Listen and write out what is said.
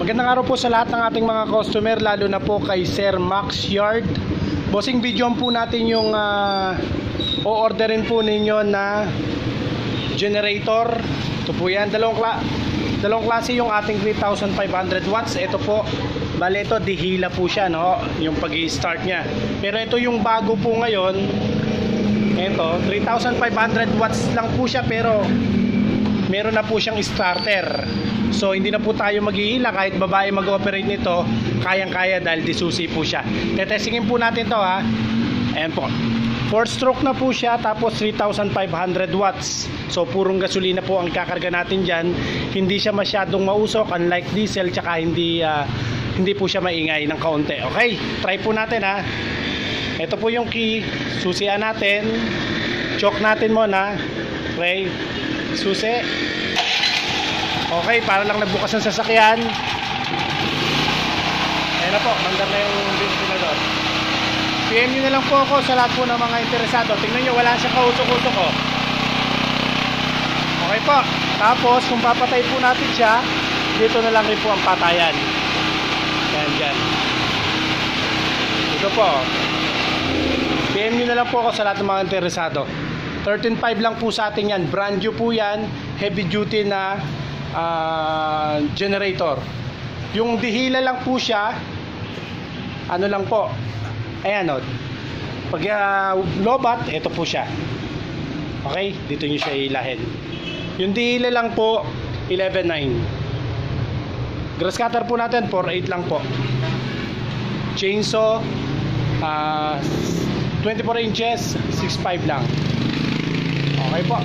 Magandang araw po sa lahat ng ating mga customer, lalo na po kay Sir Max Yard. Bossing, videoan po natin yung o-orderin po ninyo na generator. Ito po yan, dalawang klase yung ating 3,500 watts. Ito po, bale ito, dihila po siya, no? Yung pag-i-start nya. Pero ito yung bago po ngayon. Ito, 3,500 watts lang po siya, pero meron na po siyang starter. So hindi na po tayo maghihila, kahit babae mag-operate nito, kayang-kaya dahil disusi po siya. Tetestingin po natin to, ha. Ayan po, 4 stroke na po siya, tapos 3,500 watts. So purong gasolina po ang kakarga natin dyan. Hindi siya masyadong mausok, unlike diesel, tsaka hindi po siya maingay ng kaunti. Okay, try po natin, ha. Ito po yung key, susian natin, choke natin muna. Okay, susi. Okay, para lang nagbukas ng sasakyan. Ayan na po, mandar na yung ventilador. PM nyo na lang po ako sa lahat po ng mga interesado. Tingnan nyo, wala siyang kausok-usok, oh. Okay po, tapos kung papatay po natin siya, dito na lang rin po ang patayan. Yan, dyan. Ito po, PM nyo na lang po ako sa lahat ng mga interesado. 13.5 lang po sa atin yan. Brand new po yan, heavy duty na generator. Yung dihila lang po siya, ano lang po, ayan, o, pag lobat, ito po siya. Okay, dito nyo siya ilahin. Yung dihila lang po, 11.9. Grass cutter po natin, 4.8 lang po. Chainsaw, 24 inches, 6.5 lang. Okay po.